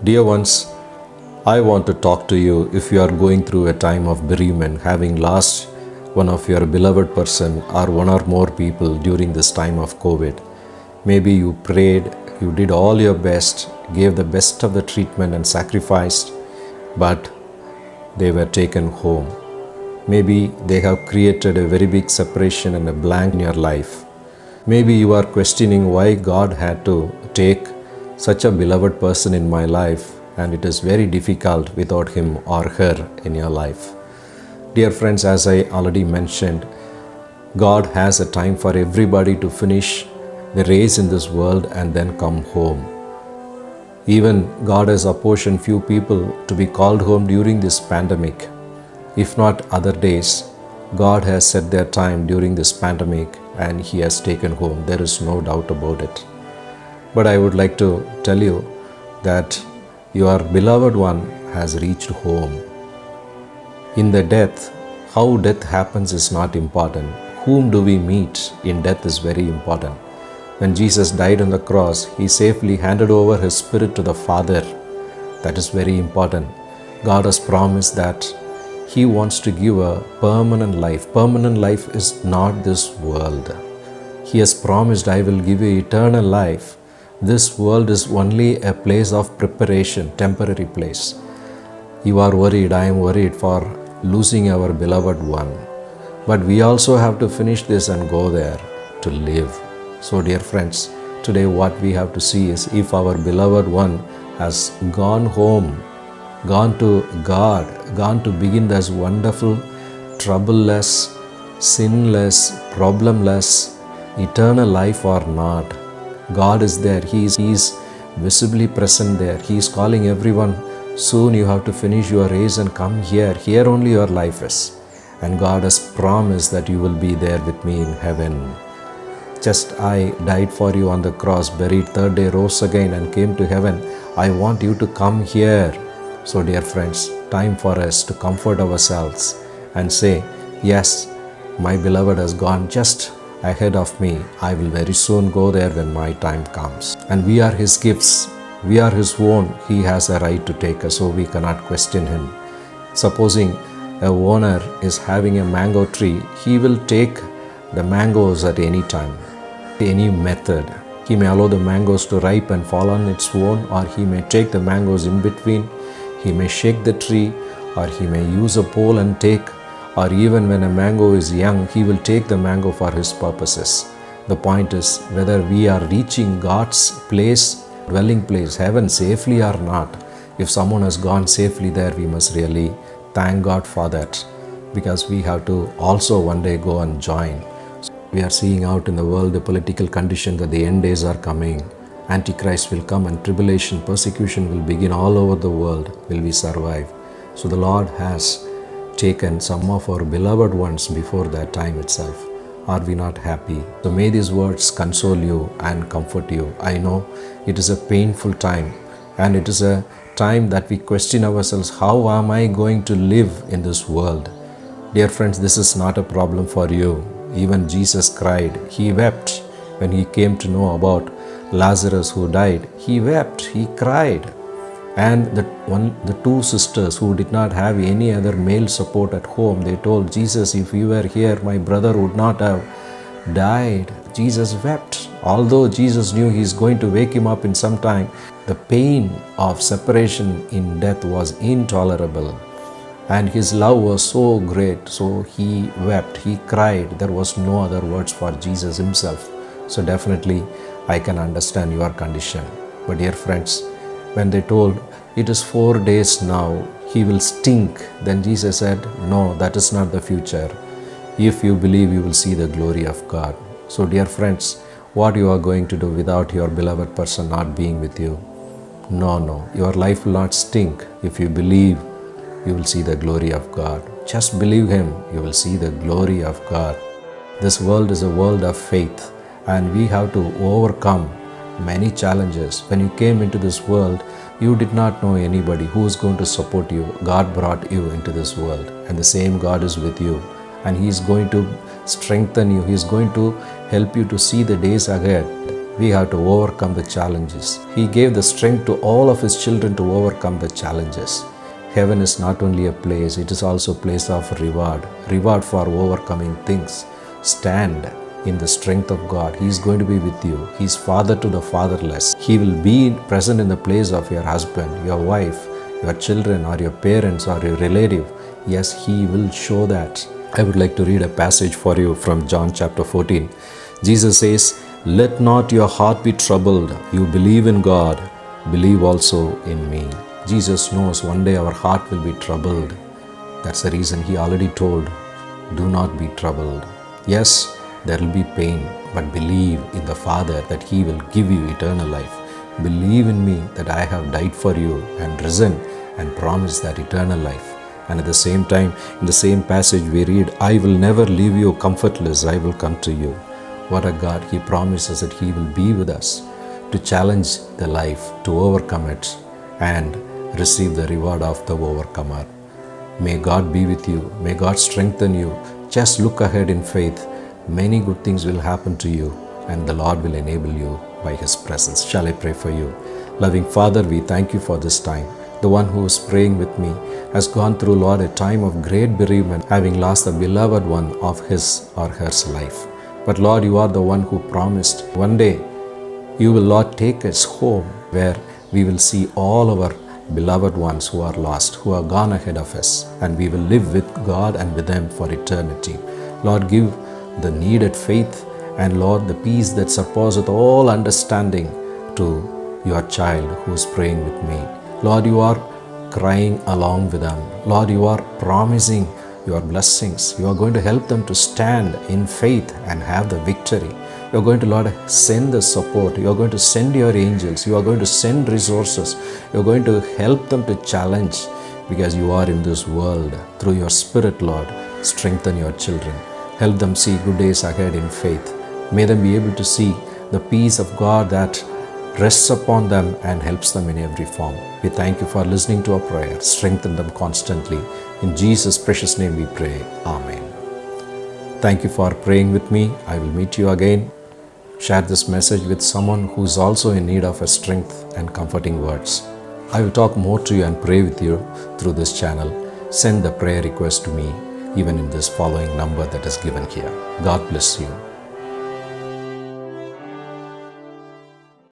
Dear ones, I want to talk to you if you are going through a time of bereavement, having lost one of your beloved person or one or more people during this time of COVID. Maybe you prayed, you did all your best, gave the best of the treatment and sacrificed, but they were taken home. Maybe they have created a very big separation and a blank in your life. Maybe you are questioning why God had to take such a beloved person in my life, and it is very difficult without him or her in your life. Dear friends, as I already mentioned, God has a time for everybody to finish the race in this world and then come home. Even God has apportioned few people to be called home during this pandemic. If not other days, God has set their time during this pandemic and He has taken home. There is no doubt about it. But I would like to tell you that your beloved one has reached home. In the death, how death happens is not important. Whom do we meet in death is very important. When Jesus died on the cross, He safely handed over His spirit to the Father. That is very important. God has promised that He wants to give a permanent life. Permanent life is not this world. He has promised, I will give you eternal life. This world is only a place of preparation, temporary place. You are worried, I am worried for losing our beloved one. But we also have to finish this and go there to live. So dear friends, today what we have to see is if our beloved one has gone home, gone to God, gone to begin this wonderful, troubleless, sinless, problemless, eternal life or not, God is there. He is visibly present there. He is calling everyone, soon you have to finish your race and come here. Here only your life is. And God has promised that you will be there with me in heaven. Just I died for you on the cross, buried, third day rose again and came to heaven. I want you to come here. So dear friends, time for us to comfort ourselves and say, yes, my beloved has gone just ahead of me. I will very soon go there when my time comes. And we are His gifts. We are His own. He has a right to take us, so we cannot question Him. Supposing a owner is having a mango tree, he will take the mangoes at any time, any method. He may allow the mangoes to ripe and fall on its own, or he may take the mangoes in between. He may shake the tree, or he may use a pole and take, or even when a mango is young, he will take the mango for his purposes. The point is whether we are reaching God's place, dwelling place, heaven safely or not. If someone has gone safely there, we must really thank God for that, because we have to also one day go and join. We are seeing out in the world the political condition that the end days are coming. Antichrist will come and tribulation, persecution will begin all over the world. Will we survive? So the Lord has taken some of our beloved ones before that time itself. Are we not happy? So may these words console you and comfort you. I know it is a painful time, and it is a time that we question ourselves, how am I going to live in this world? Dear friends, this is not a problem for you. Even Jesus cried. He wept when He came to know about Lazarus who died. He wept, he cried. And the two sisters who did not have any other male support at home, they told Jesus, if you were here, my brother would not have died. Jesus wept. Although Jesus knew He is going to wake him up in some time, the pain of separation in death was intolerable. And His love was so great, so He wept, He cried. There was no other words for Jesus Himself. So definitely I can understand your condition. But dear friends, when they told, it is 4 days now, He will stink, then Jesus said, no, that is not the future. If you believe, you will see the glory of God. So dear friends, what you are going to do without your beloved person not being with you? No, your life will not stink. If you believe, you will see the glory of God. Just believe Him, you will see the glory of God. This world is a world of faith, and we have to overcome many challenges. When you came into this world, you did not know anybody who is going to support you. God brought you into this world, and the same God is with you, and He is going to strengthen you. He is going to help you to see the days ahead. We have to overcome the challenges. He gave the strength to all of His children to overcome the challenges. Heaven is not only a place, it is also a place of reward. Reward for overcoming things. Stand in the strength of God. He is going to be with you. He is father to the fatherless. He will be present in the place of your husband, your wife, your children, or your parents, or your relative. Yes, He will show that. I would like to read a passage for you from John chapter 14. Jesus says, "Let not your heart be troubled. You believe in God, believe also in me." Jesus knows one day our heart will be troubled. That's the reason He already told, do not be troubled. Yes, there will be pain, but believe in the Father that He will give you eternal life. Believe in me that I have died for you and risen and promised that eternal life. And at the same time, in the same passage we read, "I will never leave you comfortless, I will come to you." What a God. He promises that He will be with us to challenge the life, to overcome it, and receive the reward of the overcomer. May God be with you. May God strengthen you. Just look ahead in faith. Many good things will happen to you, and the Lord will enable you by His presence. Shall I pray for you? Loving Father, we thank you for this time. The one who is praying with me has gone through, Lord, a time of great bereavement, having lost the beloved one of his or her life. But Lord, you are the one who promised one day you will, Lord, take us home where we will see all our beloved ones who are lost, who are gone ahead of us, and we will live with God and with them for eternity. Lord, give the needed faith and, Lord, the peace that surpasseth all understanding to your child who is praying with me. Lord, you are crying along with them. Lord, you are promising your blessings. You are going to help them to stand in faith and have the victory. You are going to, Lord, send the support. You are going to send your angels. You are going to send resources. You are going to help them to challenge, because you are in this world. Through your Spirit, Lord, strengthen your children. Help them see good days ahead in faith. May them be able to see the peace of God that rests upon them and helps them in every form. We thank you for listening to our prayer. Strengthen them constantly. In Jesus' precious name we pray. Amen. Thank you for praying with me. I will meet you again. Share this message with someone who is also in need of a strength and comforting words. I will talk more to you and pray with you through this channel. Send the prayer request to me, even in this following number that is given here. God bless you.